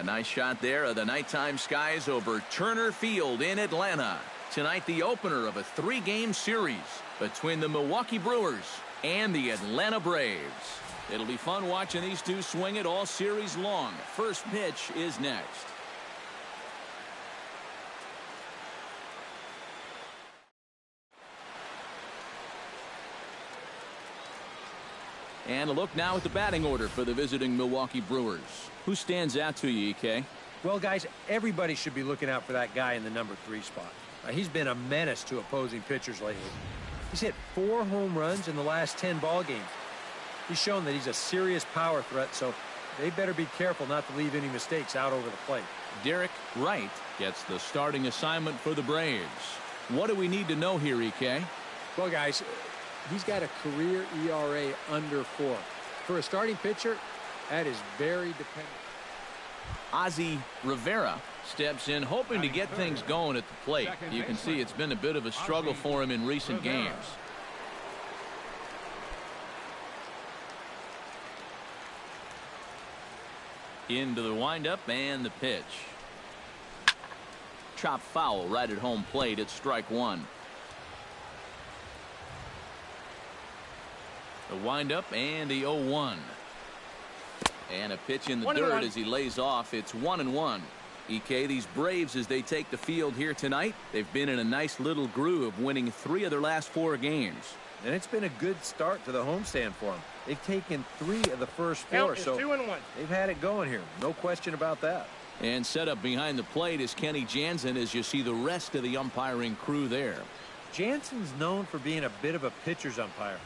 nice shot there of the nighttime skies over Turner Field in Atlanta. Tonight, the opener of a 3-game series between the Milwaukee Brewers and the Atlanta Braves. It'll be fun watching these two swing it all series long. First pitch is next. And a look now at the batting order for the visiting Milwaukee Brewers. Who stands out to you, EK? Well, guys, everybody should be looking out for that guy in the number 3 spot. He's been a menace to opposing pitchers lately. He's hit 4 home runs in the last 10 ball games. He's shown that he's a serious power threat, so they better be careful not to leave any mistakes out over the plate. Derek Wright gets the starting assignment for the Braves. What do we need to know here, EK? Well, guys, he's got a career ERA under 4. For a starting pitcher, that is very dependent. Ozzie Rivera steps in hoping to get things going at the plate. You can see it's been a bit of a struggle for him in recent games. Into the windup and the pitch. Chop foul right at home plate at strike 1. The windup and the 0-1. And a pitch in the dirt as he lays off. It's 1-1. EK, these Braves, as they take the field here tonight, they've been in a nice little groove, winning 3 of their last 4 games. And it's been a good start to the homestand for them. They've taken 3 of the first 4, so they've had it going here. No question about that. And set up behind the plate is Kenny Jansen as you see the rest of the umpiring crew there. Jansen's known for being a bit of a pitcher's umpire.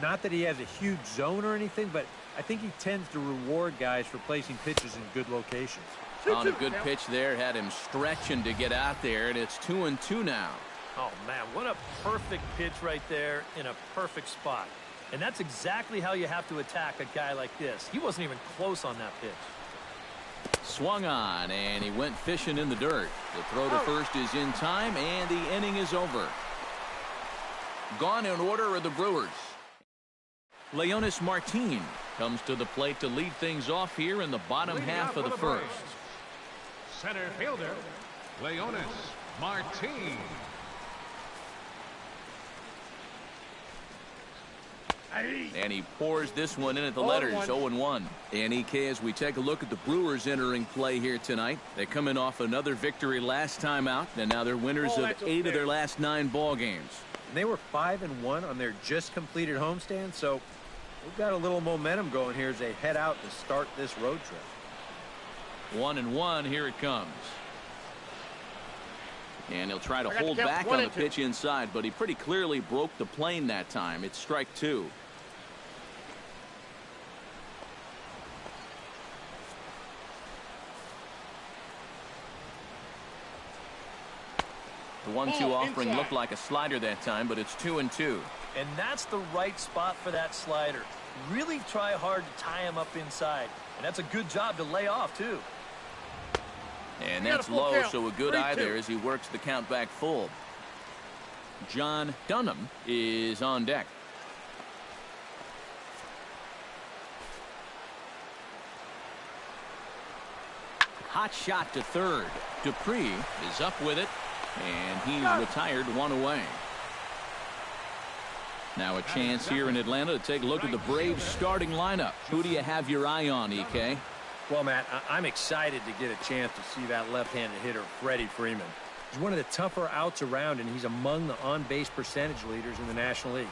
Not that he has a huge zone or anything, but I think he tends to reward guys for placing pitches in good locations. On a good pitch there, had him stretching to get out there, and it's 2-2 now. Oh, man, what a perfect pitch right there in a perfect spot. And that's exactly how you have to attack a guy like this. He wasn't even close on that pitch. Swung on, and he went fishing in the dirt. The throw to first is in time, and the inning is over. Gone in order are the Brewers. Leonis Martin comes to the plate to lead things off here in the bottom half of the first. Center fielder, Leonis Martin. And he pours this one in at the letters, 0-1. And EK, as we take a look at the Brewers entering play here tonight, they come in off another victory last time out, and now they're winners of 8 of their last 9 ball games. And they were 5-1 on their just completed homestand, so they've got a little momentum going here as they head out to start this road trip. 1-1, here it comes. And he'll try to hold back on the pitch inside, but he pretty clearly broke the plane that time. It's strike 2. The 1-2 offering looked like a slider that time, but it's 2-2. And that's the right spot for that slider. Really try hard to tie him up inside. And that's a good job to lay off, too. And that's low, so a good eye there as he works the count back full. John Dunham is on deck. Hot shot to third. Dupree is up with it, and he's retired 1 away. Now a chance here in Atlanta to take a look at the Braves starting lineup. Who do you have your eye on, EK? Well, Matt, I'm excited to get a chance to see that left-handed hitter, Freddie Freeman. He's one of the tougher outs around, and he's among the on-base percentage leaders in the National League.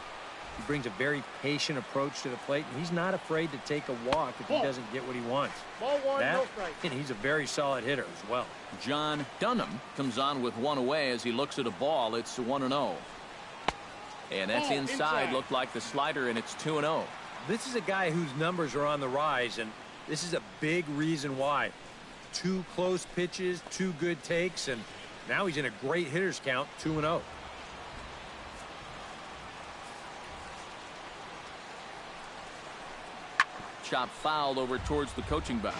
He brings a very patient approach to the plate, and he's not afraid to take a walk if he doesn't get what he wants. And he's a very solid hitter as well. John Dunham comes on with 1 away as he looks at a ball. It's 1-0. And that's inside. Looked like the slider, and it's 2-0. This is a guy whose numbers are on the rise, and this is a big reason why. 2 close pitches, 2 good takes, and now he's in a great hitter's count, 2-0. Chop foul over towards the coaching box.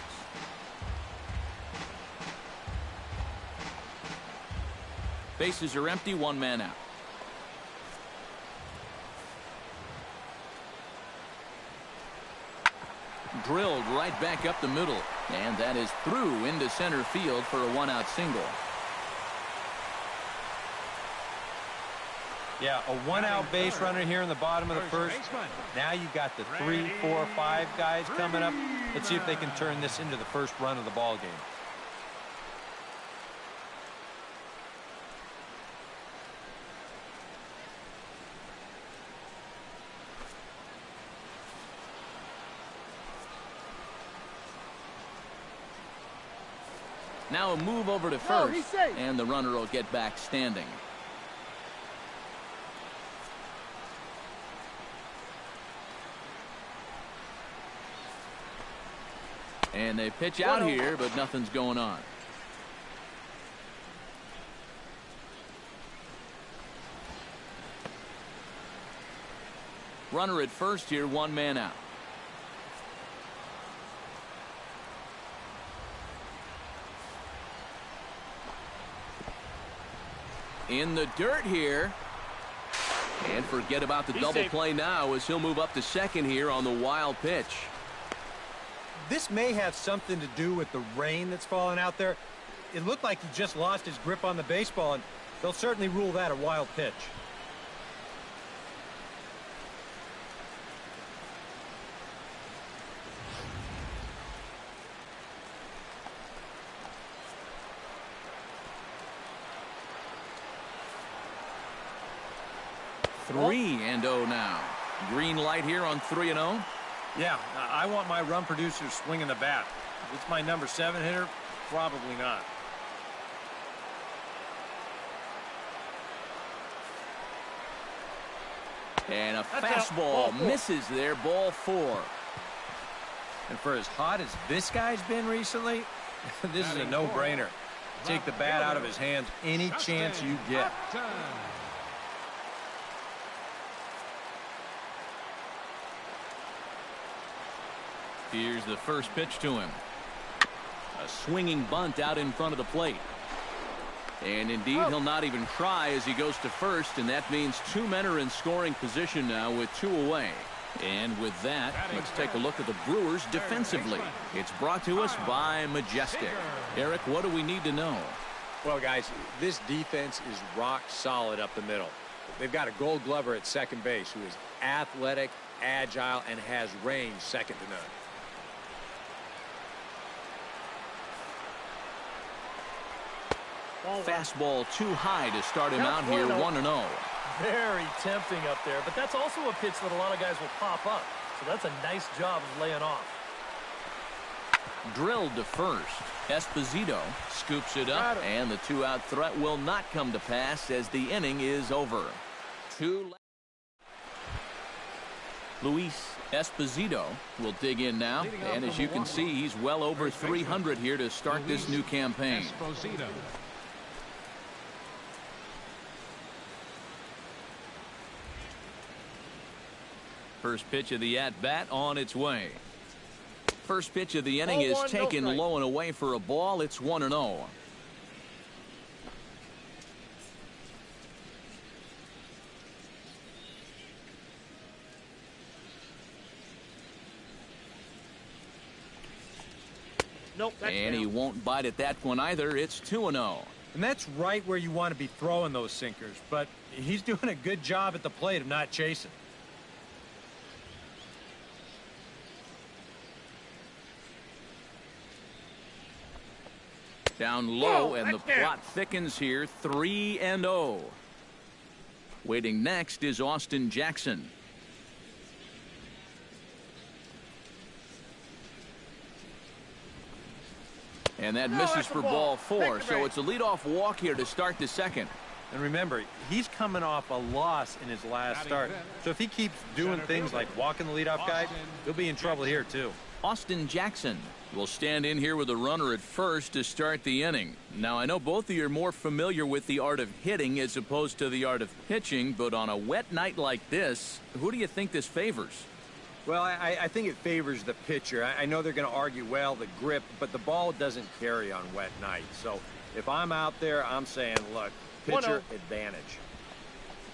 Bases are empty, 1 man out. Drilled right back up the middle. And that is through into center field for a one-out single. Yeah, a one-out base runner here in the bottom of the first. Now you've got the 3, 4, 5 guys coming up. Let's see if they can turn this into the first run of the ball game. Now a move over to first, and the runner will get back standing. And they pitch out here, but nothing's going on. Runner at first here, one man out. In the dirt here. And forget about the double play now as he'll move up to second here on the wild pitch. This may have something to do with the rain that's falling out there. It looked like he just lost his grip on the baseball, and they'll certainly rule that a wild pitch. Three and 0 now. Green light here on 3-0. Yeah, I want my run producer swinging the bat. If it's my number 7 hitter, probably not. And a fastball misses there, ball 4. And for as hot as this guy's been recently, this is a no-brainer. Take the bat out of his hands any chance you get. Here's the first pitch to him. A swinging bunt out in front of the plate. And indeed, he'll not even try as he goes to first, and that means 2 men are in scoring position now with 2 away. And with that, let's take a look at the Brewers defensively. It's brought to us by Majestic. Eric, what do we need to know? Well, guys, this defense is rock solid up the middle. They've got a Gold Glover at second base who is athletic, agile, and has range second to none. Fastball too high to start him out here, 1-0. Very tempting up there, but that's also a pitch that a lot of guys will pop up. So that's a nice job of laying off. Drilled to first. Esposito scoops it up, and the 2-out threat will not come to pass as the inning is over. Luis Esposito will dig in now, and as you can see, he's well over 300 here to start this new campaign. First pitch of the at-bat on its way. First pitch of the inning is taken low and away for a ball. It's 1-0. And he won't bite at that one either. It's 2-0. And that's right where you want to be throwing those sinkers, but he's doing a good job at the plate of not chasing. Down low, and the plot thickens here, 3-0. Waiting next is Austin Jackson. And that misses for ball 4, so it's a leadoff walk here to start the second. And remember, he's coming off a loss in his last start. So if he keeps doing things like walking the leadoff guy, he'll be in trouble here too. Austin Jackson will stand in here with a runner at first to start the inning. Now, I know both of you are more familiar with the art of hitting as opposed to the art of pitching, but on a wet night like this, who do you think this favors? Well, I think it favors the pitcher. I know they're going to argue, well, the grip, but the ball doesn't carry on wet nights. So if I'm out there, I'm saying, look, pitcher advantage.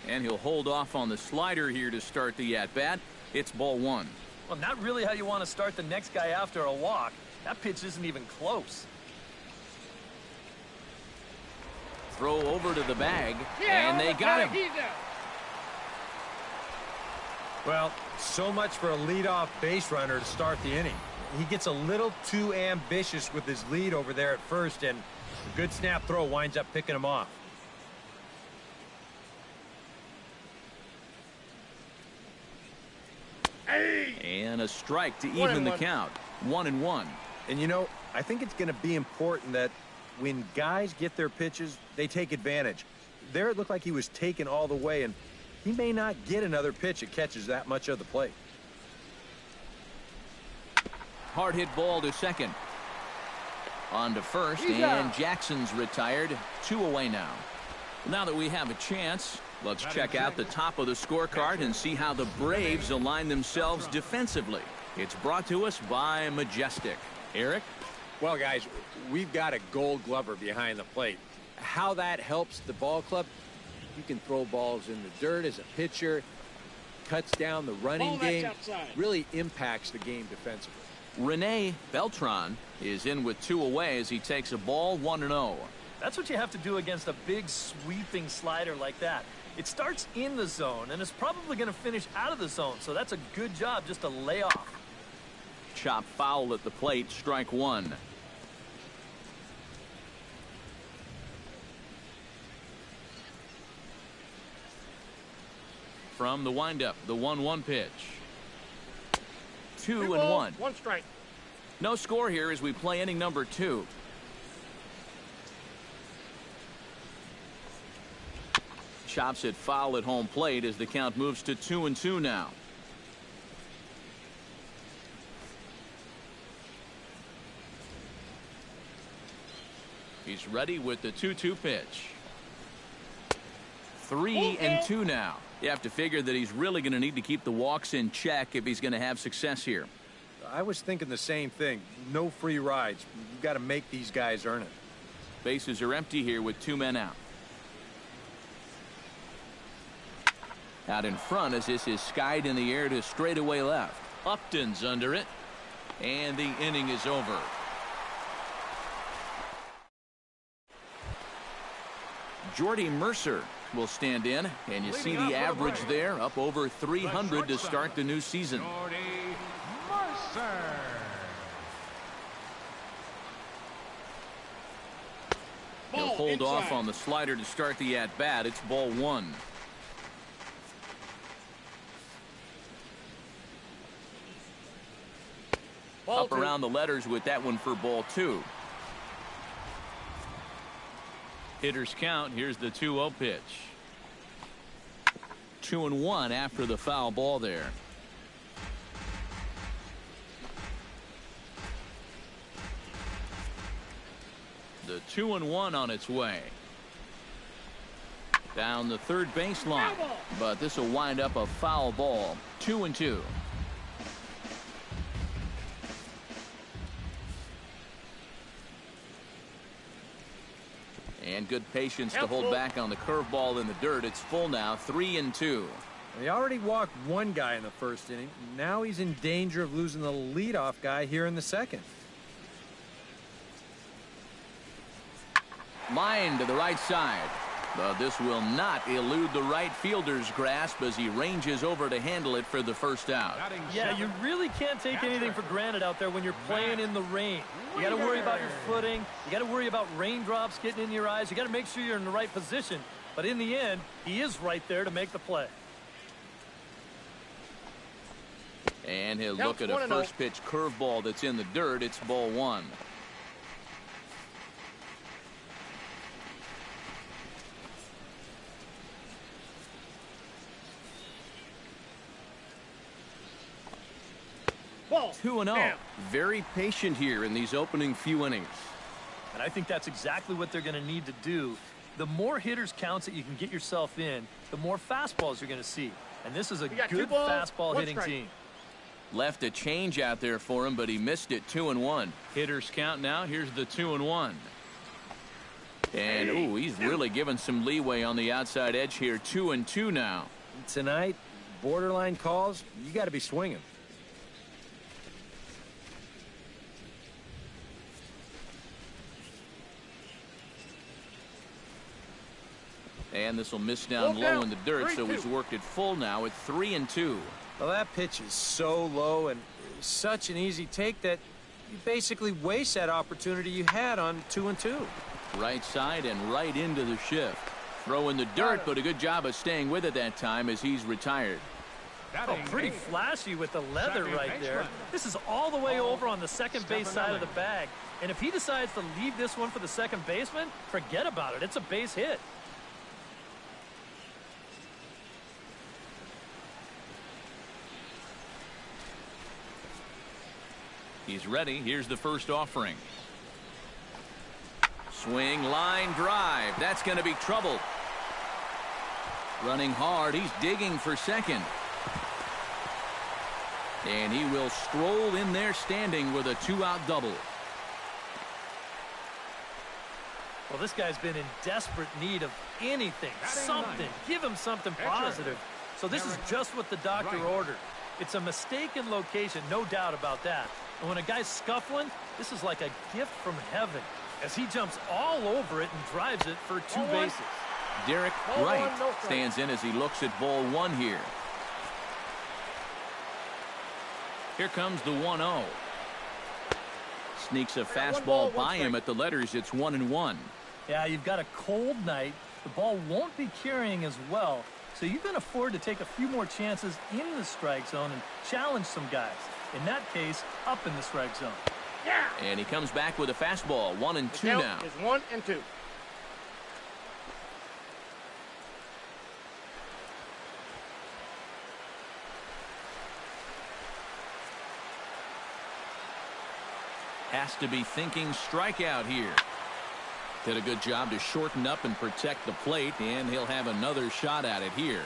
And he'll hold off on the slider here to start the at-bat. It's ball 1. Well, not really how you want to start the next guy after a walk. That pitch isn't even close. Throw over to the bag, and they got him. Well, so much for a leadoff base runner to start the inning. He gets a little too ambitious with his lead over there at first, and a good snap throw winds up picking him off. And a strike to even the count. 1-1. And you know, I think it's going to be important that when guys get their pitches, they take advantage. There it looked like he was taken all the way, and he may not get another pitch that catches that much of the plate. Hard hit ball to second. On to first, and Jackson's retired. 2 away now. Now that we have a chance, let's check out the top of the scorecard and see how the Braves align themselves defensively. It's brought to us by Majestic. Eric? Well, guys, we've got a Gold Glover behind the plate. How that helps the ball club, you can throw balls in the dirt as a pitcher, cuts down the running game, really impacts the game defensively. Rene Beltran is in with 2 away as he takes a ball. 1-0. That's what you have to do against a big sweeping slider like that. It starts in the zone, and it's probably going to finish out of the zone, so that's a good job just to lay off. Chop foul at the plate. Strike 1. From the windup, the 1-1 pitch. 2-1. 1 strike. No score here as we play inning number 2. Chops it foul at home plate as the count moves to 2-2 now. He's ready with the 2-2 pitch. 3-2 now. You have to figure that he's really going to need to keep the walks in check if he's going to have success here. I was thinking the same thing. No free rides. You've got to make these guys earn it. Bases are empty here with 2 men out. Out in front as this is skied in the air to straightaway left. Upton's under it. And the inning is over. Jordy Mercer will stand in, and you see the average there up over 300 to start the new season. Jordy Mercer. He'll hold off on the slider to start the at-bat. It's ball 1. Up around the letters with that one for ball 2. Hitters count. Here's the 2-0 pitch. 2-1 after the foul ball there. The 2-1 on its way. Down the third baseline. But this will wind up a foul ball. 2-2. And good patience to hold back on the curveball in the dirt. It's full now. 3-2. He already walked one guy in the first inning. Now he's in danger of losing the leadoff guy here in the second. Line to the right side. But this will not elude the right fielder's grasp as he ranges over to handle it for the first out. Yeah, you really can't take anything for granted out there when you're playing in the rain. You got to worry about your footing. You got to worry about raindrops getting in your eyes. You got to make sure you're in the right position. But in the end, he is right there to make the play. And he'll look at a first pitch curveball that's in the dirt. It's ball 1. Ball. 2-0. Very patient here in these opening few innings. And I think that's exactly what they're going to need to do. The more hitters counts that you can get yourself in, the more fastballs you're going to see. And this is a good fastball hitting team. Left a change out there for him, but he missed it. 2-1. Hitters count now. Here's the 2-1. And, ooh, he's really given some leeway on the outside edge here. 2-2 now. Tonight, borderline calls, you got to be swinging. And this will miss down low in the dirt, so he's worked it full now at 3-2. Well, that pitch is so low and such an easy take that you basically waste that opportunity you had on 2-2. Right side and right into the shift. Throw in the dirt, but a good job of staying with it that time as he's retired. Oh, pretty flashy with the leather right there. This is all the way over on the second base side of the bag. And if he decides to leave this one for the second baseman, forget about it. It's a base hit. He's ready. Here's the first offering. Swing, line, drive. That's going to be trouble. Running hard. He's digging for second. And he will stroll in there standing with a 2-out double. Well, this guy's been in desperate need of anything, something. Give him something positive. So this is just what the doctor ordered. It's a mistaken location, no doubt about that. And when a guy's scuffling, this is like a gift from heaven as he jumps all over it and drives it for 2 bases. Derek Wright stands in as he looks at ball 1 here. Here comes the 1-0. Sneaks a fastball by him at the letters. It's 1-1. Yeah, you've got a cold night. The ball won't be carrying as well, so you can afford to take a few more chances in the strike zone and challenge some guys. In that case, up in the strike zone. Yeah. And he comes back with a fastball. 1-2 now. Is 1-2. Has to be thinking strikeout here. Did a good job to shorten up and protect the plate, and he'll have another shot at it here.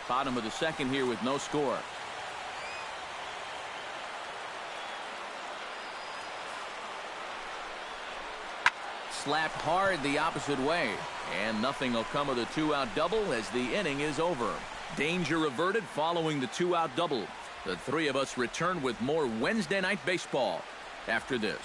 Bottom of the second here with no score. Slapped hard the opposite way, and nothing will come of the 2-out double as the inning is over. Danger averted following the 2-out double. The three of us return with more Wednesday Night Baseball after this.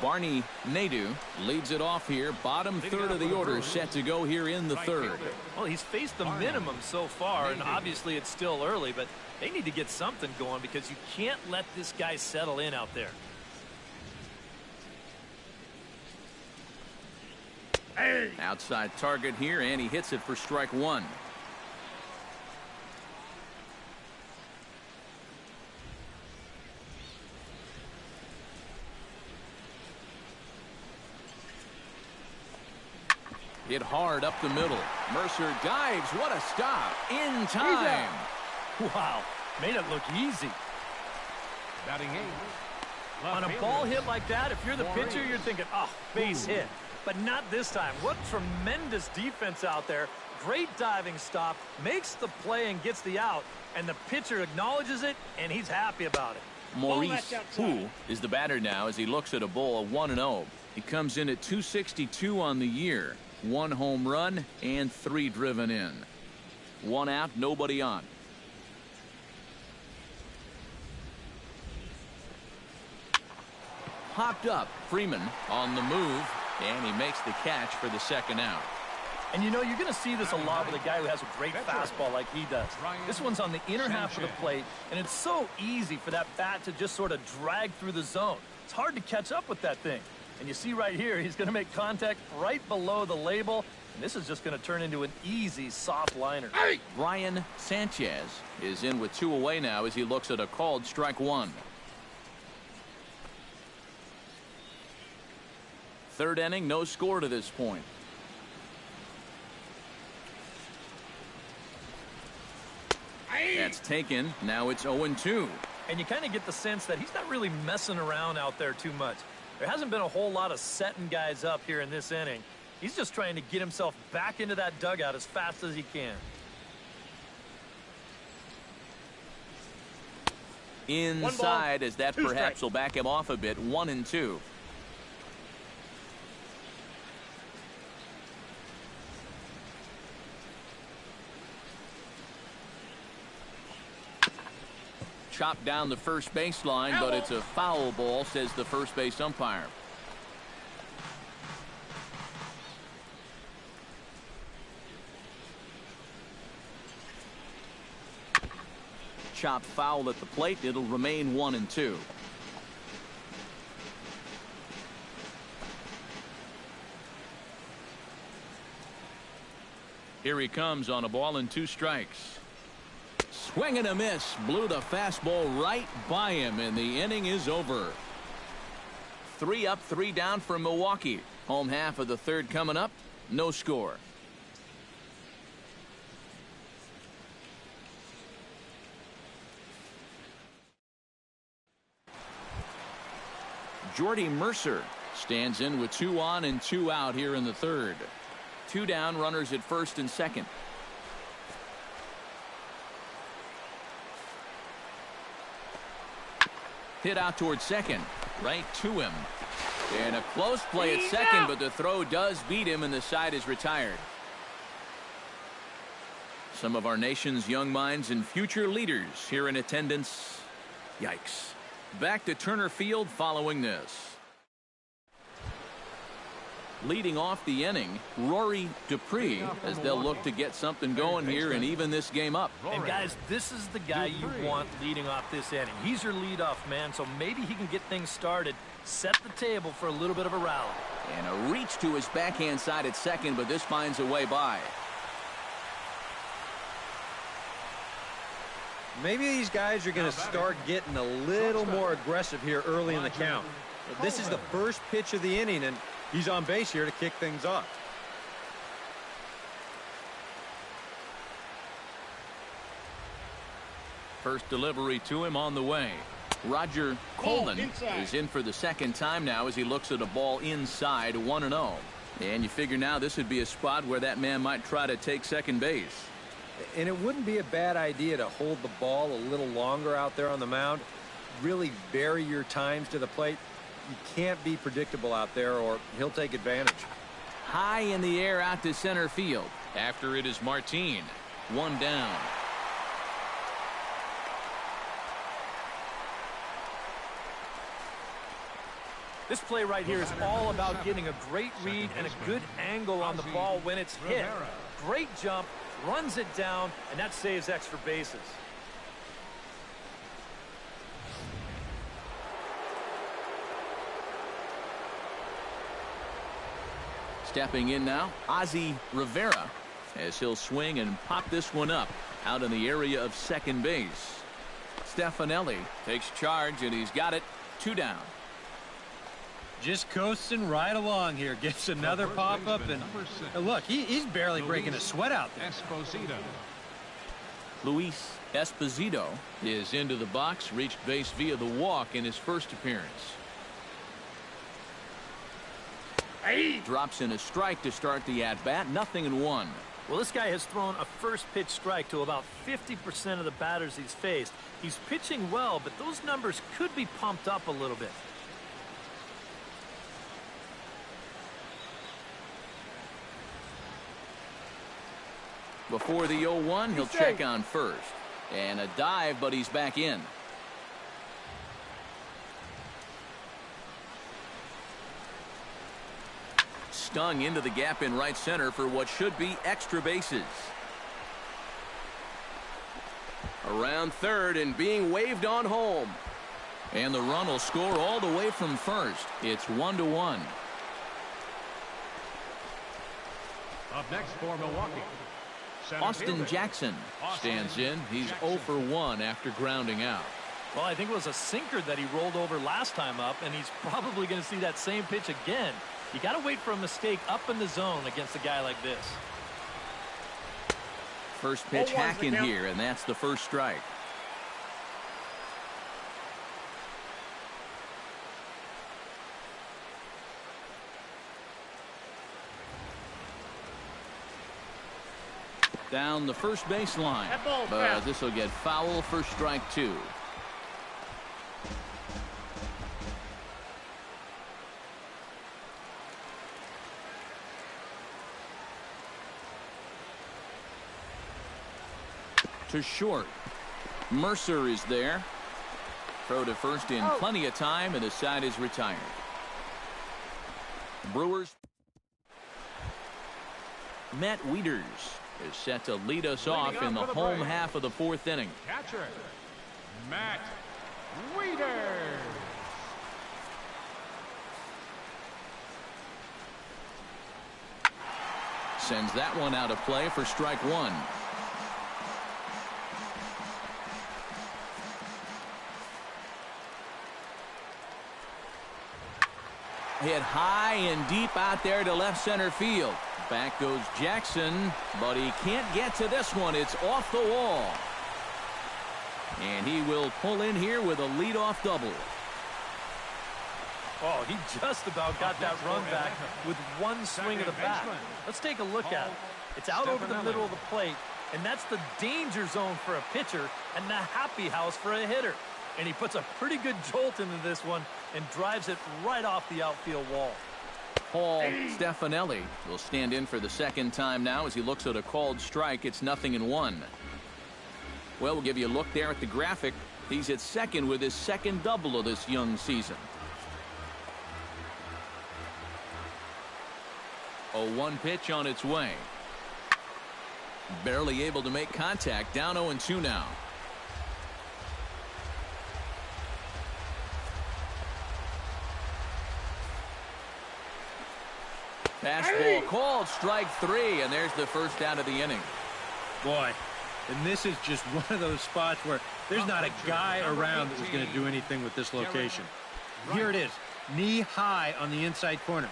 Barney Nadeau leads it off here. Bottom third of the order set to go here in the third. Well, he's faced the minimum so far, and obviously it's still early, but they need to get something going because you can't let this guy settle in out there. Outside target here, and he hits it for strike 1. Hit hard up the middle. Mercer dives. What a stop. In time. Wow. Made it look easy. Batting 8. On a ball hit like that, if you're the pitcher, you're thinking, oh, base hit. But not this time. What tremendous defense out there. Great diving stop. Makes the play and gets the out. And the pitcher acknowledges it, and he's happy about it. Maurice Hu is the batter now as he looks at a ball of 1-0. He comes in at 262 on the year. 1 home run and 3 driven in. 1 out, nobody on. Popped up. Freeman on the move, and he makes the catch for the 2nd out. And you know, you're going to see this a lot with a guy who has a great fastball like he does. This one's on the inner half of the plate, and it's so easy for that bat to just sort of drag through the zone. It's hard to catch up with that thing. And you see right here, he's going to make contact right below the label, and this is just going to turn into an easy, soft liner. Brian Sanchez is in with 2 away now as he looks at a called strike 1. 3rd inning, no score to this point. That's taken. Now it's 0-2. And you kind of get the sense that he's not really messing around out there too much. There hasn't been a whole lot of setting guys up here in this inning. He's just trying to get himself back into that dugout as fast as he can. Inside, as that perhaps will back him off a bit. 1-2. Chopped down the first baseline, but it's a foul ball, says the first base umpire. chop foul at the plate. It'll remain 1-2. Here he comes on a ball and 2 strikes. Swing and a miss. Blew the fastball right by him, and the inning is over. 3 up, 3 down for Milwaukee. Home half of the third coming up. No score. Jordy Mercer stands in with 2 on and 2 out here in the third. 2 down, runners at first and second. Hit out towards second. Right to him. And a close play at second, but the throw does beat him and the side is retired. Some of our nation's young minds and future leaders here in attendance. Yikes. Back to Turner Field following this. Leading off the inning, Rory Dupree, as they'll look to get something going here and even this game up. And guys, this is the guy you want leading off this inning. He's your leadoff man, so maybe he can get things started, set the table for a little bit of a rally. And a reach to his backhand side at second, but this finds a way by. Maybe these guys are going to start getting a little more aggressive here early in the count. This is the first pitch of the inning, and he's on base here to kick things off. First delivery to him on the way. Roger Coleman is in for the second time now as he looks at a ball inside 1-0. And you figure now this would be a spot where that man might try to take second base. And it wouldn't be a bad idea to hold the ball a little longer out there on the mound. Really vary your times to the plate. You can't be predictable out there or he'll take advantage. High in the air out to center field. After it is Martin. 1 down. This play right here is all about getting a great read and a good angle on the ball when it's hit. Great jump, runs it down, and that saves extra bases. Stepping in now, Ozzie Rivera, as he'll swing and pop this one up out in the area of second base. Stefanelli takes charge, and he's got it. 2 down. Just coasting right along here. Gets another pop-up, and look, he's barely breaking a sweat out there. Luis Esposito is into the box, reached base via the walk in his first appearance. Drops in a strike to start the at-bat. 0-1. Well, this guy has thrown a first pitch strike to about 50% of the batters he's faced. He's pitching well, but those numbers could be pumped up a little bit. Before the 0-1, he'll check on first. And a dive, but he's back in. Stung into the gap in right center for what should be extra bases. Around third and being waved on home. And the run will score all the way from first. It's 1-1. Up next for Milwaukee, Austin Jackson stands in. He's 0 for 1 after grounding out. Well, I think it was a sinker that he rolled over last time up, and he's probably going to see that same pitch again. You got to wait for a mistake up in the zone against a guy like this. First pitch hack in here, and that's the first strike. Down the first baseline, but this will get foul for strike 2. To short. Mercer is there. Throw to first in plenty of time, and the side is retired. Brewers. Matt Wieters is set to lead us off in the home half of the 4th inning. catcher Matt Wieters. Sends that one out of play for strike one. Hit high and deep out there to left center field. Back goes Jackson, but he can't get to this one. It's off the wall. And he will pull in here with a leadoff double. Oh, he just about got that run back with one swing of the bat. Let's take a look at it. It's out over the middle of the plate, and that's the danger zone for a pitcher and the happy house for a hitter. And he puts a pretty good jolt into this one and drives it right off the outfield wall. Paul Stefanelli will stand in for the second time now as he looks at a called strike. It's 0-1. Well, we'll give you a look there at the graphic. He's at second with his second double of this young season. 0-1 pitch on its way. Barely able to make contact. Down 0-2 now. Fastball called, strike three, and there's the first out of the inning. Boy, and this is just one of those spots where there's not a guy around that was going to do anything with this location. Here it is, knee high on the inside corner.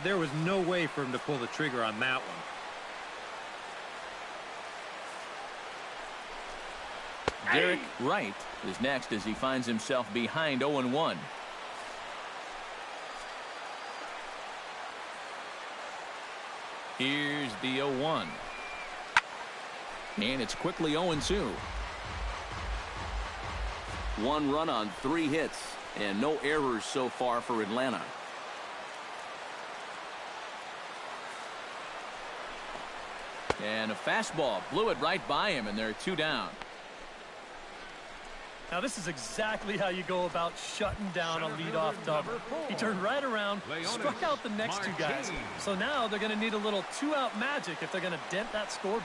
There was no way for him to pull the trigger on that one. Derek Wright is next as he finds himself behind 0-1. Here's the 0-1. And it's quickly 0-2. One run on 3 hits and no errors so far for Atlanta. And a fastball blew it right by him, and there are 2 down. Now this is exactly how you go about shutting down a leadoff double. He turned right around, struck out the next 2 guys. So now they're going to need a little 2-out magic if they're going to dent that scoreboard.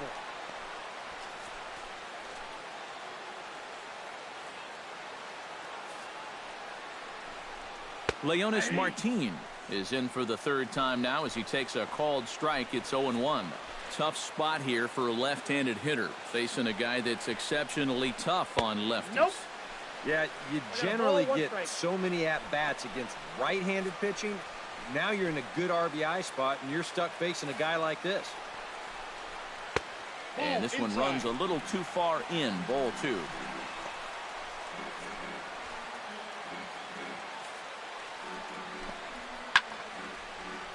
Leonis Martin is in for the 3rd time now as he takes a called strike. It's 0-1. Tough spot here for a left-handed hitter, facing a guy that's exceptionally tough on lefties. Nope. Yeah, you generally get so many at-bats against right-handed pitching. Now you're in a good RBI spot, and you're stuck facing a guy like this. And this one runs a little too far in, ball 2.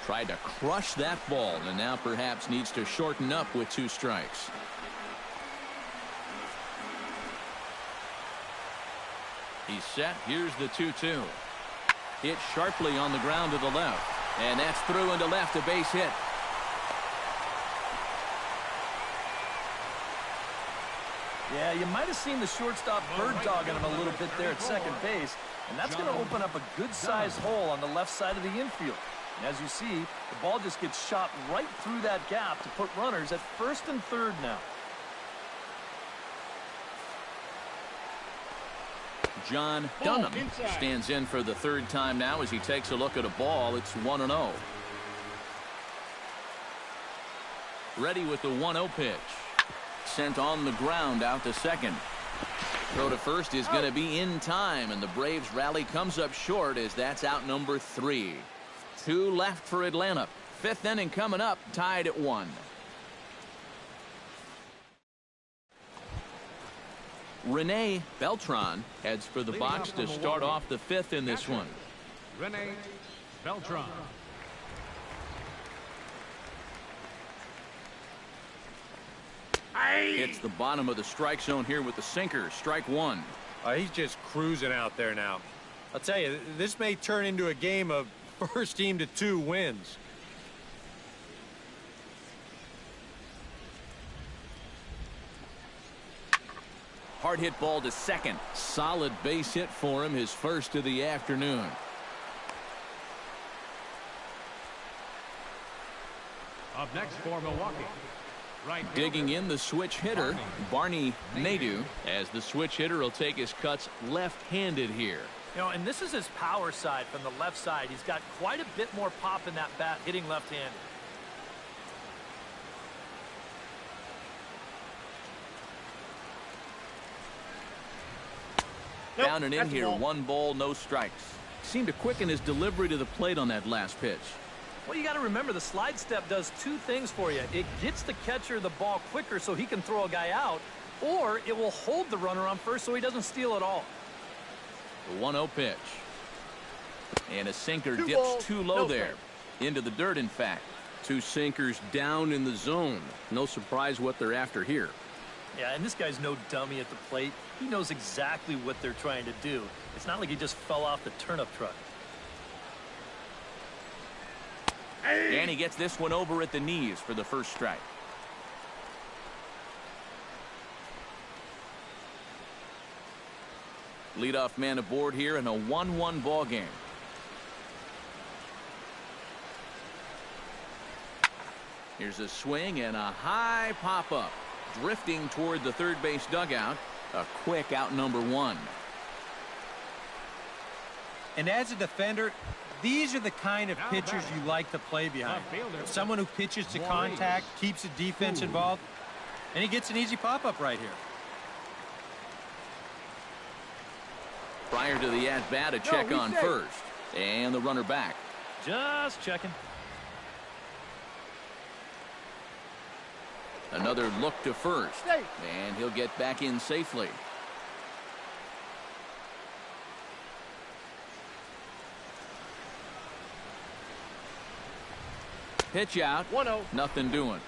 Tried to crush that ball, and now perhaps needs to shorten up with 2 strikes. He's set. Here's the 2-2. Hit sharply on the ground to the left. And that's through into left, a base hit. Yeah, you might have seen the shortstop bird dogging him a little bit there at second base. And that's going to open up a good-sized hole on the left side of the infield. And as you see, the ball just gets shot right through that gap to put runners at 1st and 3rd now. John Dunham stands in for the 3rd time now as he takes a look at a ball. It's 1-0. Ready with the 1-0 pitch. Sent on the ground out to second. Throw to first is going to be in time, and the Braves rally comes up short as that's out number 3. 2 left for Atlanta. 5th inning coming up, tied at 1. Rene Beltran heads for the box to start off the 5th in this one. Rene Beltran. Hits the bottom of the strike zone here with the sinker. Strike 1. He's just cruising out there now. I'll tell you, this may turn into a game of first team to 2 wins. Hard hit ball to second. Solid base hit for him, his first of the afternoon. Up next for Milwaukee, Right Digging in the switch hitter, Barney Nadeau, as the switch hitter will take his cuts left-handed here. You know, and this is his power side from the left side. He's got quite a bit more pop in that bat hitting left-handed. Down and in here, 1 ball, no strikes. Seemed to quicken his delivery to the plate on that last pitch. Well, you got to remember the slide step does 2 things for you. It gets the catcher the ball quicker so he can throw a guy out, or it will hold the runner on first so he doesn't steal it all. The 1-0 pitch. And a sinker dips too low there. Into the dirt, in fact. 2 sinkers down in the zone. No surprise what they're after here. Yeah, and this guy's no dummy at the plate. He knows exactly what they're trying to do. It's not like he just fell off the turnip truck. And he gets this one over at the knees for the first strike. Leadoff man aboard here in a 1-1 ball game. Here's a swing and a high pop-up. Drifting toward the third base dugout. A quick out number 1. And as a defender, these are the kind of pitchers you like to play behind. Someone who pitches to contact, keeps the defense involved, and he gets an easy pop-up right here. Prior to the at-bat, a check on first. And the runner back. Just checking. Another look to first. And he'll get back in safely. Pitch out. 1-0. Nothing doing.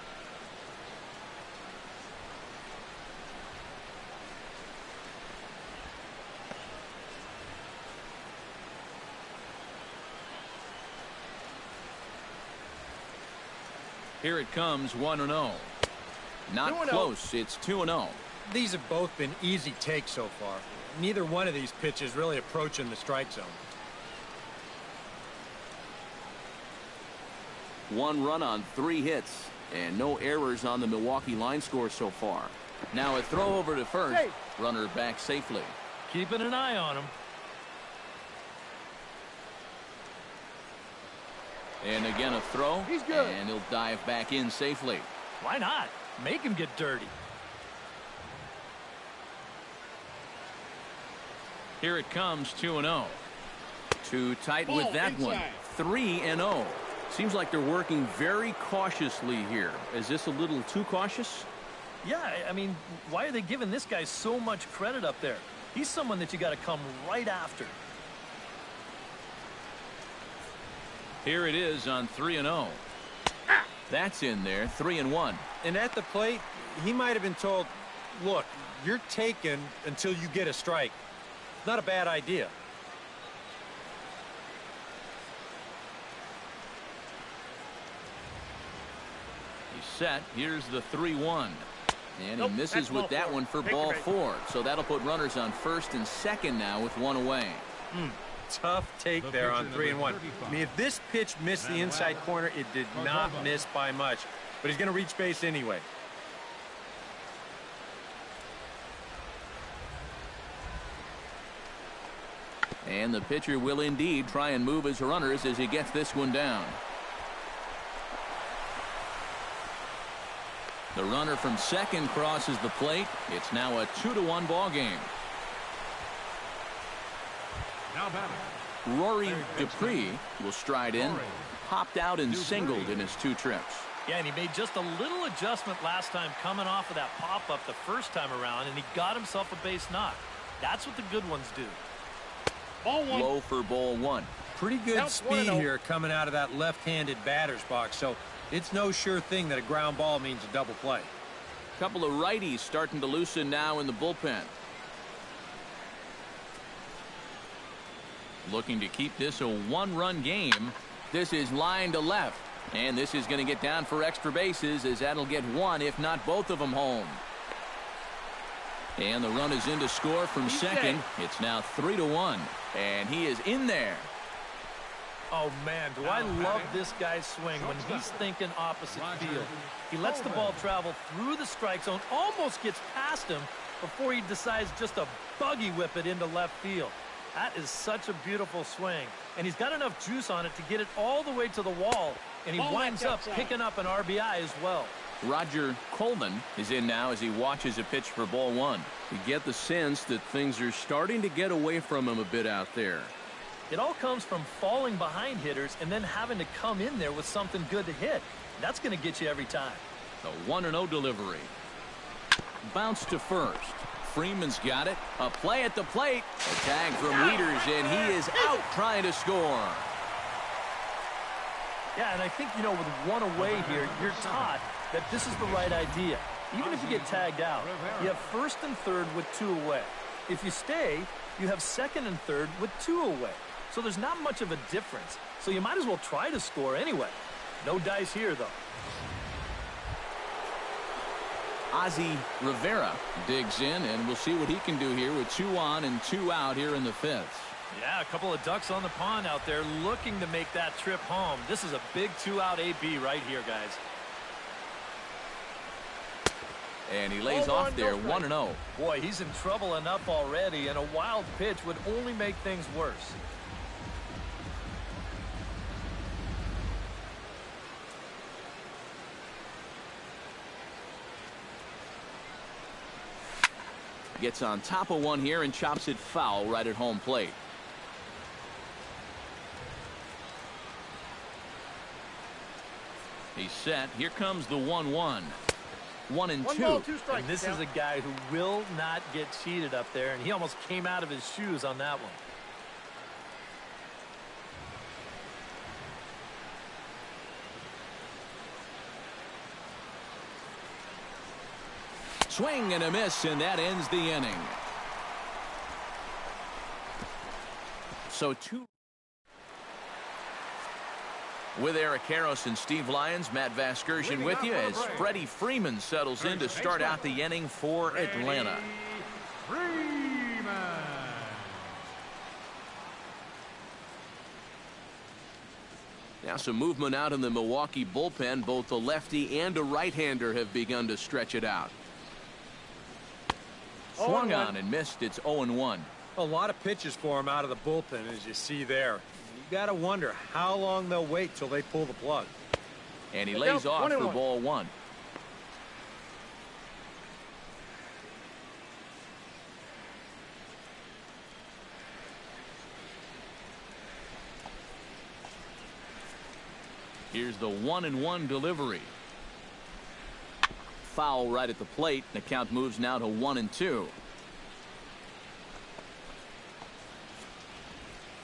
Here it comes, 1-0. Not close. It's 2-0. These have both been easy takes so far. Neither one of these pitches really approaching the strike zone. 1 run on 3 hits. And no errors on the Milwaukee line score so far. Now a throw over to first. Runner back safely. Keeping an eye on him. And again a throw. He's good. And he'll dive back in safely. Why not? Make him get dirty. Here it comes, 2-0. Too tight with that one. 3-0. Seems like they're working very cautiously here. Is this a little too cautious? Yeah, I mean, why are they giving this guy so much credit up there? He's someone that you got to come right after. Here it is on 3-0. That's in there, 3-1. And at the plate, he might have been told, look, you're taken until you get a strike. Not a bad idea. He's set. Here's the 3-1. And he misses with that one for ball 4. So that'll put runners on first and second now with 1 away. Tough take there on 3-1. I mean, if this pitch missed the inside corner, it did not miss by much. But he's going to reach base anyway. And the pitcher will indeed try and move his runners as he gets this one down. The runner from second crosses the plate. It's now a 2-1 ball game. Now batting. Rory Dupree will stride in. Popped out and singled in his 2 trips. Yeah, and he made just a little adjustment last time coming off of that pop-up the first time around, and he got himself a base knock. That's what the good ones do. Low for ball 1. Pretty good speed here coming out of that left-handed batter's box, so it's no sure thing that a ground ball means a double play. Couple of righties starting to loosen now in the bullpen. Looking to keep this a 1-run game. This is line to left. And this is going to get down for extra bases as that'll get 1, if not both of them home. And the run is in to score from second. It's now 3-1. And he is in there. Oh, man, do I love this guy's swing when he's thinking opposite field. He lets the ball travel through the strike zone, almost gets past him before he decides just to buggy whip it into left field. That is such a beautiful swing, and he's got enough juice on it to get it all the way to the wall, and he winds up picking up an RBI as well. Roger Coleman is in now as he watches a pitch for ball one. You get the sense that things are starting to get away from him a bit out there. It all comes from falling behind hitters and then having to come in there with something good to hit. That's going to get you every time. The 1-0 delivery. Bounce to first. Freeman's got it. A play at the plate. A tag from Wieters, and he is out trying to score. Yeah, and I think, you know, with one away here, you're taught that this is the right idea. Even if you get tagged out, you have first and third with 2 away. If you stay, you have second and third with 2 away. So there's not much of a difference. So you might as well try to score anyway. No dice here, though. Ozzie Rivera digs in, and we'll see what he can do here with 2 on and 2 out here in the 5th. Yeah, a couple of ducks on the pond out there looking to make that trip home. This is a big 2-out AB right here, guys. And he lays off there, 1-0. Boy, he's in trouble enough already, and a wild pitch would only make things worse. Gets on top of one here and chops it foul right at home plate. He's set. Here comes the 1-1. 1 and 2. And this is a guy who will not get cheated up there, and he almost came out of his shoes on that one. Swing and a miss, and that ends the inning. So 2. With Eric Harris and Steve Lyons, Matt Vasgersian with you as Freddie Freeman settles in to start out the inning for Atlanta. Now some movement out in the Milwaukee bullpen. Both the lefty and a right-hander have begun to stretch it out. Swung on and missed. It's 0-1. A lot of pitches for him out of the bullpen, as you see there. You got to wonder how long they'll wait till they pull the plug. And he lays off for ball 1. Here's the 1-1 delivery. Foul right at the plate. The count moves now to 1-2.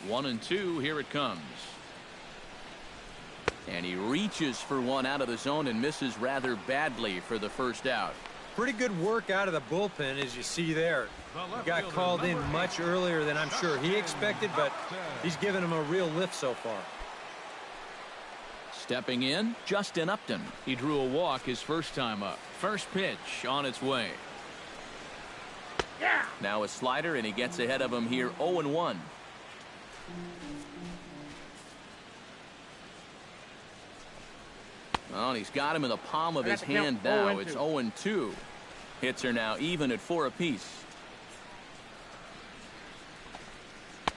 1-2. Here it comes. And he reaches for one out of the zone and misses rather badly for the first out. Pretty good work out of the bullpen, as you see there. He got called in much earlier than I'm sure he expected, but he's given him a real lift so far. Stepping in, Justin Upton. He drew a walk his first time up. First pitch on its way. Yeah. Now a slider, and he gets ahead of him here, 0-1. Well, he's got him in the palm of his hand now. It's 0-2. Hits are now even at 4 apiece.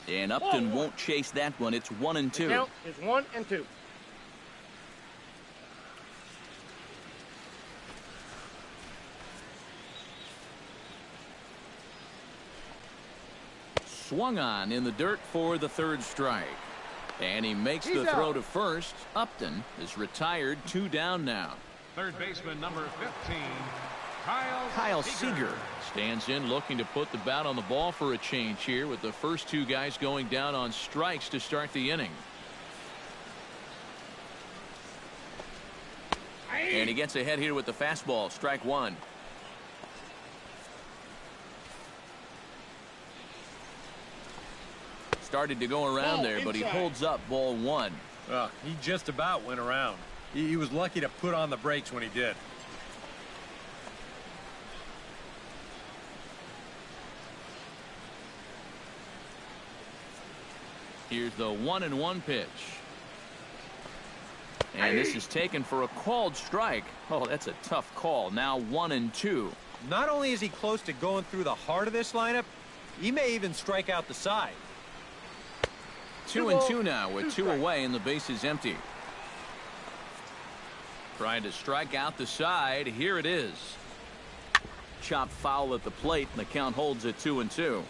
And Upton won't chase that one. It's 1-2. The count is 1-2. Swung on in the dirt for the third strike. And he makes the throw to first. Upton is retired, 2 down now. Third baseman number 15, Kyle Seager stands in looking to put the bat on the ball for a change here with the first 2 guys going down on strikes to start the inning. And he gets ahead here with the fastball, strike 1. Started to go around there, but he holds up ball 1. He just about went around. He was lucky to put on the brakes when he did. Here's the 1-1 pitch. And this is taken for a called strike. Oh, that's a tough call. Now 1-2. Not only is he close to going through the heart of this lineup, he may even strike out the side. 2-2 now with 2 away and the base is empty. Trying to strike out the side. Here it is. Chopped foul at the plate, and the count holds at 2-2.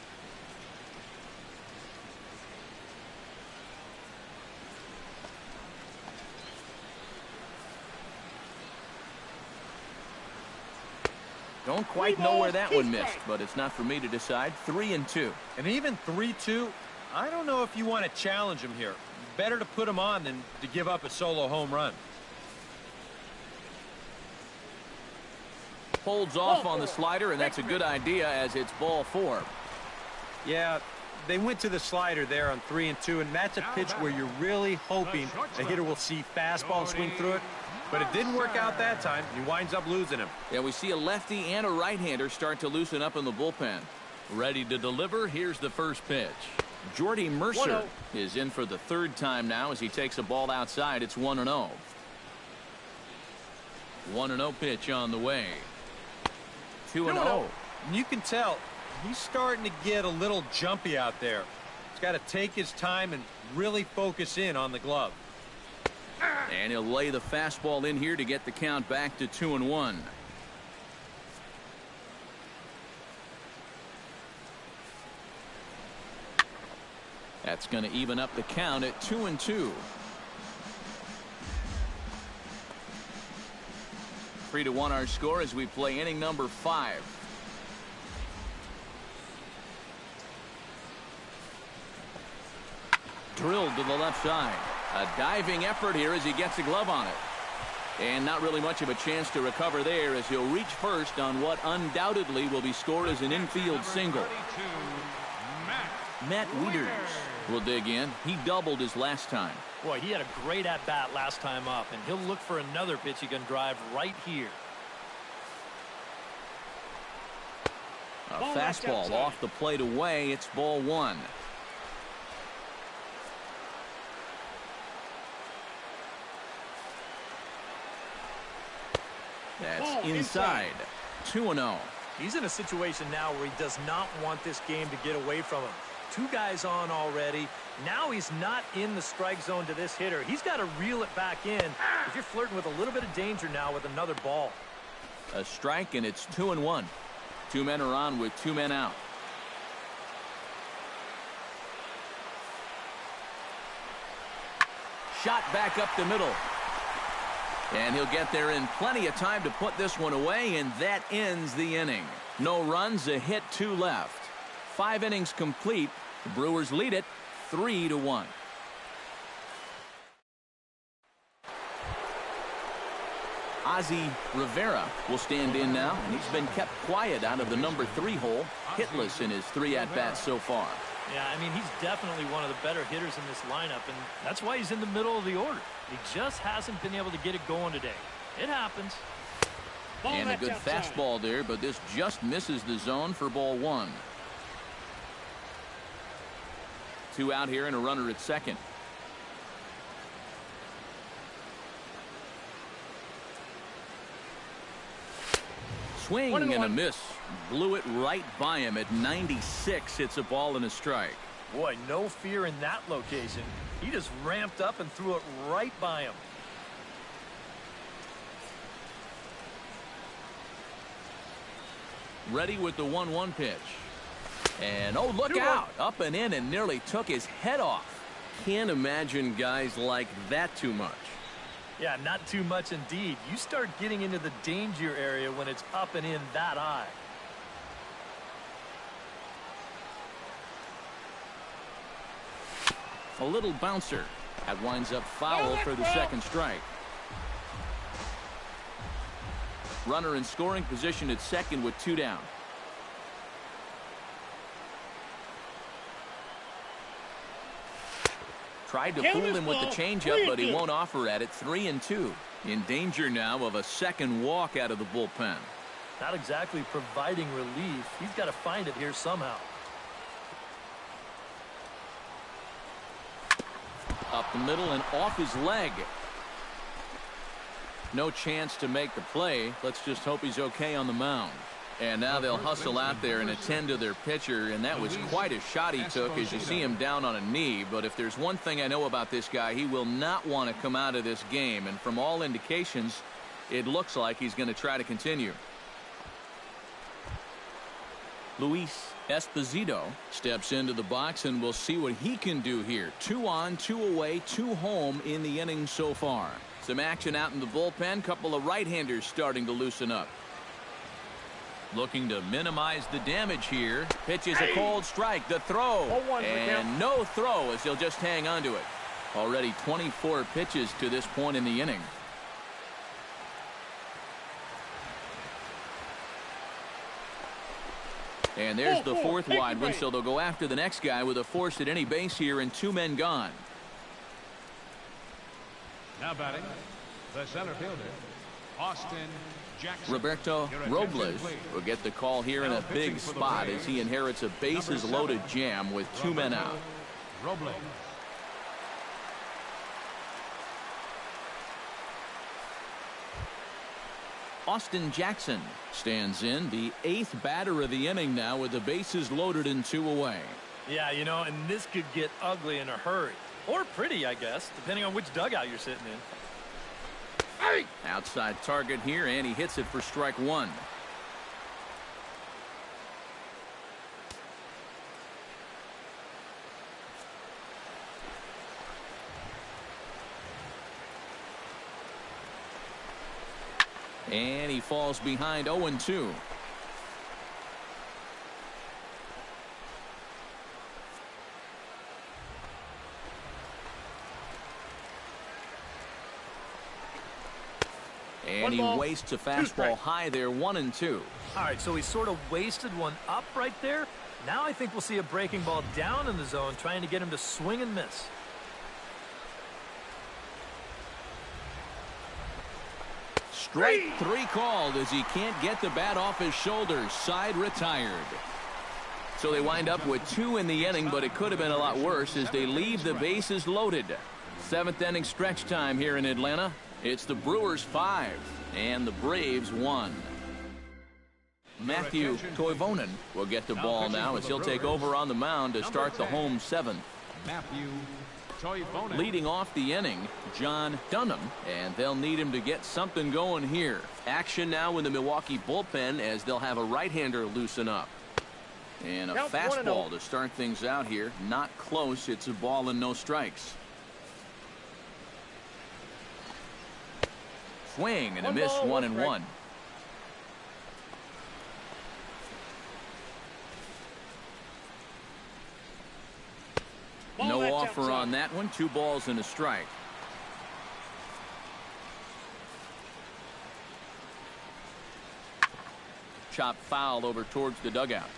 Don't quite know where that one missed, but it's not for me to decide. 3-2. And even 3-2, I don't know if you want to challenge him here. Better to put him on than to give up a solo home run. Holds off on the slider, and that's a good idea as it's ball 4. Yeah, they went to the slider there on 3-2, and that's a pitch where you're really hoping the hitter will see fastball swing through it. But it didn't work out that time. He winds up losing him. Yeah, we see a lefty and a right-hander start to loosen up in the bullpen. Ready to deliver. Here's the first pitch. Jordy Mercer is in for the 3rd time now as he takes a ball outside. It's 1-0. 1-0 pitch on the way. 2-0. And you can tell he's starting to get a little jumpy out there. He's got to take his time and really focus in on the glove. And he'll lay the fastball in here to get the count back to 2-1. That's going to even up the count at 2-2. 3-1 our score as we play inning number 5. Drilled to the left side. A diving effort here as he gets a glove on it. And not really much of a chance to recover there as he'll reach first on what undoubtedly will be scored as an infield single. Matt Wieters will dig in. He doubled his last time. Boy, he had a great at-bat last time up, and he'll look for another pitch he can drive right here. A fastball off the plate away. It's ball 1. That's inside. 2-0. He's in a situation now where he does not want this game to get away from him. 2 guys on already. Now he's not in the strike zone to this hitter. He's got to reel it back in if you're flirting with a little bit of danger now with another ball. A strike, and it's 2-1. 2 men are on with 2 men out. Shot back up the middle. And he'll get there in plenty of time to put this one away, and that ends the inning. No runs, a hit, 2 left. 5 innings complete. The Brewers lead it 3-1. Ozzie Rivera will stand in now, and he's been kept quiet out of the number 3 hole, hitless in his 3 at-bats so far. Yeah, I mean, he's definitely one of the better hitters in this lineup, and that's why he's in the middle of the order. He just hasn't been able to get it going today. It happens. And a good fastball there, but this just misses the zone for ball 1. 2 out here and a runner at second. Swing and a miss. Blew it right by him at 96. It's a ball and a strike. Boy, no fear in that location. He just ramped up and threw it right by him. Ready with the 1-1 pitch. And oh, look out. Up and in and nearly took his head off. Can't imagine guys like that too much. Yeah, not too much indeed. You start getting into the danger area when it's up and in that high. A little bouncer. That winds up foul for the second strike. Runner in scoring position at second with 2 down. Tried to fool him with the changeup, but he won't offer at it. 3-2. In danger now of a second walk out of the bullpen. Not exactly providing relief. He's got to find it here somehow. Up the middle and off his leg. No chance to make the play. Let's just hope he's okay on the mound. And now they'll hustle out there and attend to their pitcher, and that was quite a shot he took as you see him down on a knee. But if there's one thing I know about this guy, he will not want to come out of this game. And from all indications, it looks like he's going to try to continue. Luis Esposito steps into the box, and we'll see what he can do here. 2 on, 2 away, 2 home in the inning so far. Some action out in the bullpen. Couple of right-handers starting to loosen up. Looking to minimize the damage here. Pitches a cold strike. The throw. And no throw as he'll just hang on to it. Already 24 pitches to this point in the inning. And there's the 4th wide one, so they'll go after the next guy with a force at any base here and 2 men gone. Now batting, the center fielder, Austin Jackson. Roberto Robles will get the call here in a big spot as he inherits a bases-loaded jam with 2 men out. Robles. Austin Jackson stands in, the 8th batter of the inning now with the bases loaded and 2 away. Yeah, you know, and this could get ugly in a hurry. Or pretty, I guess, depending on which dugout you're sitting in. Outside target here, and he hits it for strike 1. And he falls behind 0-2. And he wastes a fastball high there, 1-2. All right, so he sort of wasted one up right there. Now I think we'll see a breaking ball down in the zone, trying to get him to swing and miss. Strike 3 called as he can't get the bat off his shoulders. Side retired. So they wind up with 2 in the inning, but it could have been a lot worse as they leave the bases loaded. 7th inning stretch time here in Atlanta. It's the Brewers 5 and the Braves 1. Matthew Toivonen will get the ball now as he'll take over on the mound to start the home 7th. Matthew Toivonen. Leading off the inning, John Dunham, and they'll need him to get something going here. Action now in the Milwaukee bullpen as they'll have a right-hander loosen up. And a fastball to start things out here. Not close. It's a ball and no strikes. Swing and a miss, 1-1. No offer on that one. 2 balls and a strike. Chop foul over towards the dugout.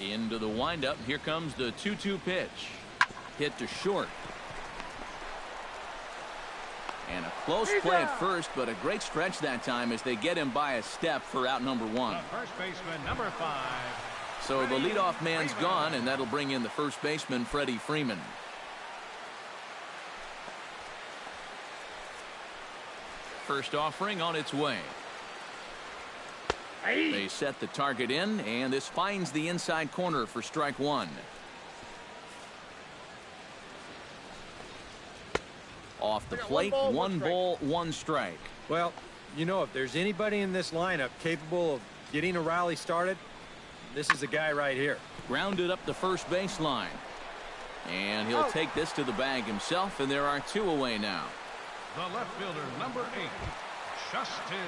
Into the windup. Here comes the 2-2 pitch. Hit to short. And a close play at first, but a great stretch that time as they get him by a step for out number 1. The first baseman, number 5. So the leadoff man's gone, and that'll bring in the first baseman, Freddie Freeman. First offering on its way. They set the target in, and this finds the inside corner for strike 1. Off the plate, 1 ball, 1 strike. Well, you know, if there's anybody in this lineup capable of getting a rally started, this is the guy right here. Grounded up the first baseline. And he'll take this to the bag himself, and there are 2 away now. The left fielder, number 8,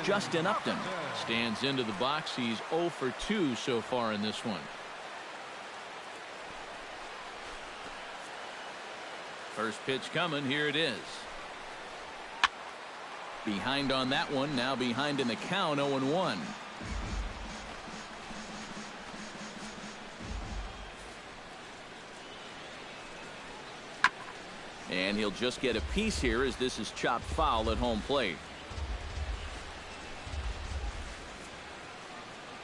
Justin Upton stands into the box. He's 0 for 2 so far in this one. First pitch coming. Here it is. Behind on that one. Now behind in the count, 0-1. And he'll just get a piece here as this is chopped foul at home plate.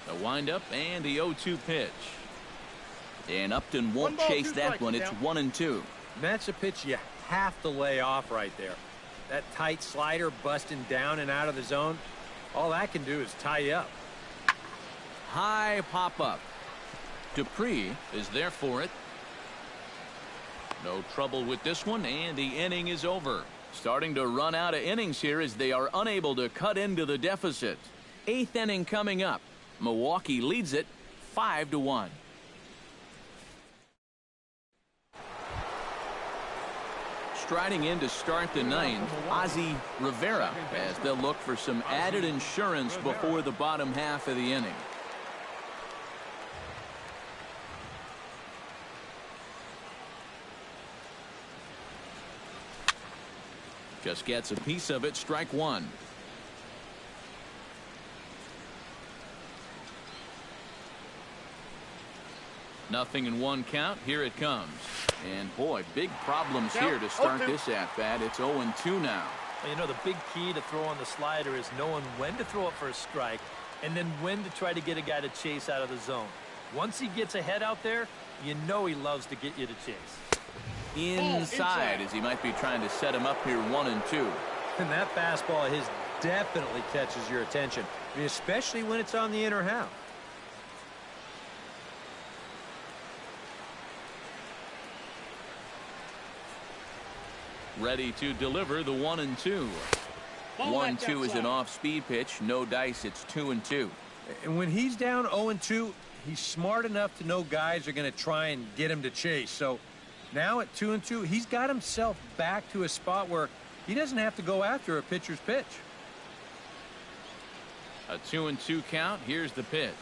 The windup and the 0-2 pitch. And Upton won't chase that one. It's 1-2. That's a pitch you have to lay off right there. That tight slider busting down and out of the zone, all that can do is tie you up. High pop-up. Dupree is there for it. No trouble with this one, and the inning is over. Starting to run out of innings here as they are unable to cut into the deficit. 8th inning coming up. Milwaukee leads it 5-1. Striding in to start the 9th, Ozzie Rivera, as they'll look for some added insurance before the bottom half of the inning. Just gets a piece of it, strike one. Nothing in 1 count. Here it comes. And boy, big problems here to start this at-bat. It's 0-2 now. Well, you know, the big key to throw on the slider is knowing when to throw it for a strike and then when to try to get a guy to chase out of the zone. Once he gets ahead out there, you know he loves to get you to chase. Inside, as he might be trying to set him up here 1-2. And that fastball of his definitely catches your attention. I mean, especially when it's on the inner half. Ready to deliver the 1-2. 1-2 is an off-speed pitch. No dice. It's 2-2. And when he's down 0-2, he's smart enough to know guys are going to try and get him to chase. So now at 2-2, he's got himself back to a spot where he doesn't have to go after a pitcher's pitch. A 2-2 count. Here's the pitch.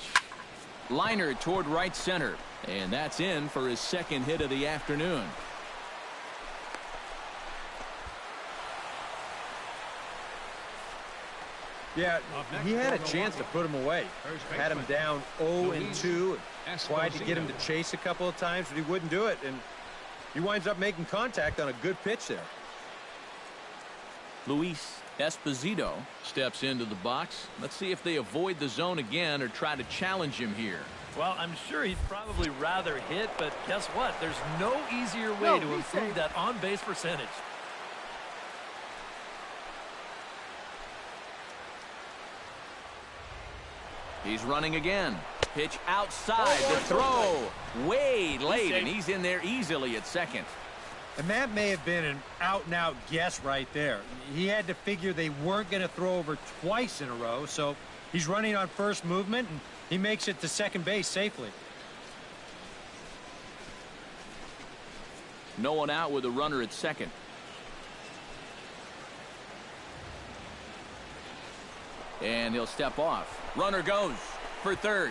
Liner toward right center. And that's in for his 2nd hit of the afternoon. Yeah, he had a chance to put him away. Had him down 0-2. Tried to get him to chase a couple of times, but he wouldn't do it. And he winds up making contact on a good pitch there. Luis Esposito steps into the box. Let's see if they avoid the zone again or try to challenge him here. Well, I'm sure he'd probably rather hit, but guess what? There's no easier way to improve that on-base percentage. He's running again. Pitch outside. The throw way late, and he's in there easily at 2nd. And that may have been an out-and-out guess right there. He had to figure they weren't going to throw over twice in a row, so he's running on first movement, and he makes it to second base safely. No one out with a runner at 2nd. And he'll step off. Runner goes for 3rd.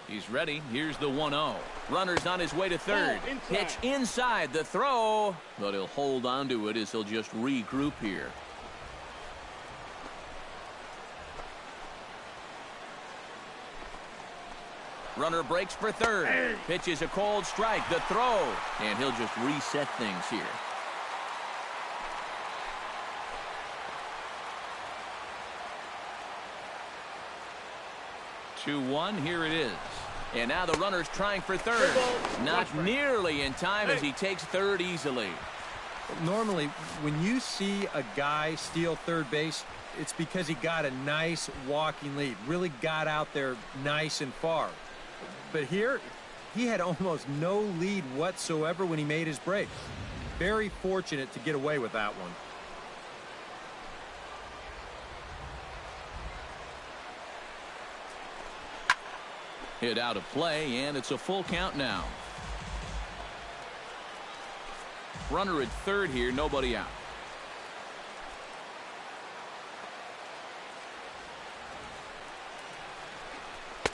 He's ready. Here's the 1-0. Runner's on his way to 3rd. Pitch inside. The throw. But he'll hold on to it as he'll just regroup here. Runner breaks for 3rd. Pitch is a cold strike. The throw. And he'll just reset things here. Two-one. Here it is. And now the runner's trying for 3rd. Not nearly in time as he takes 3rd easily. Normally, when you see a guy steal 3rd base, it's because he got a nice walking lead. Really got out there nice and far. But here, he had almost no lead whatsoever when he made his break. Very fortunate to get away with that one. Hit out of play, and it's a full count now. Runner at 3rd here, nobody out.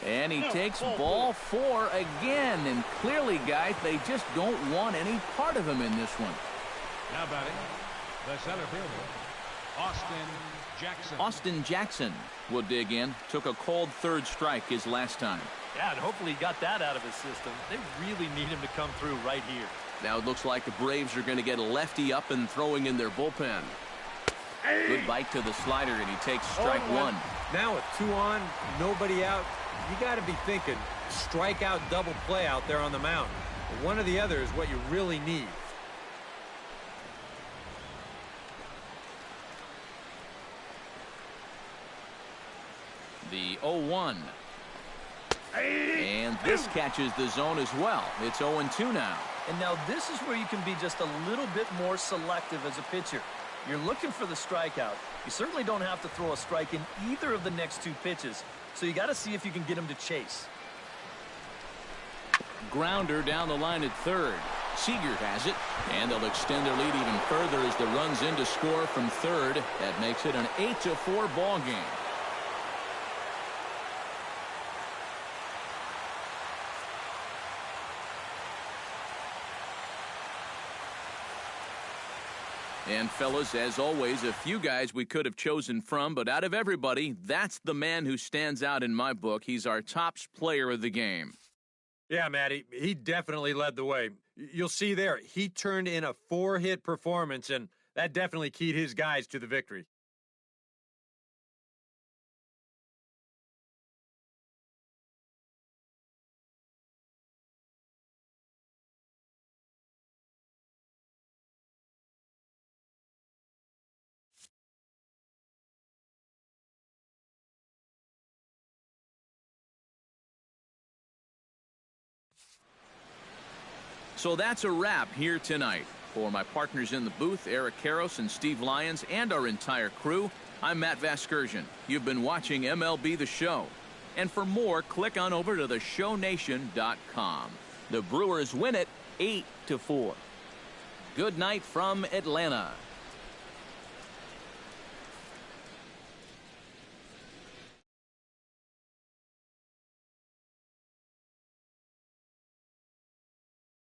And he takes ball 4 again. And clearly, guys, they just don't want any part of him in this one. Now batting, the center fielder, Austin Jackson. Austin Jackson will dig in. Took a cold 3rd strike his last time. Yeah, and hopefully he got that out of his system. They really need him to come through right here. Now it looks like the Braves are going to get a lefty up and throwing in their bullpen. Good bite to the slider, and he takes strike 1. Now with 2 on, nobody out, you got to be thinking strikeout double play out there on the mound. One or the other is what you really need. The 0-1. And this catches the zone as well. It's 0-2 now. And now this is where you can be just a little bit more selective as a pitcher. You're looking for the strikeout. You certainly don't have to throw a strike in either of the next 2 pitches. So you got to see if you can get him to chase. Grounder down the line at third. Seager has it, and they'll extend their lead even further as the run's in to score from third. That makes it an 8-4 ball game. And fellas, as always, a few guys we could have chosen from, but out of everybody, that's the man who stands out in my book. He's our top player of the game. Yeah, Matty, he definitely led the way. You'll see there, he turned in a 4-hit performance, and that definitely keyed his guys to the victory. So that's a wrap here tonight. For my partners in the booth, Eric Karros and Steve Lyons, and our entire crew, I'm Matt Vasgersian. You've been watching MLB The Show. And for more, click on over to theshownation.com. The Brewers win it 8-4. Good night from Atlanta.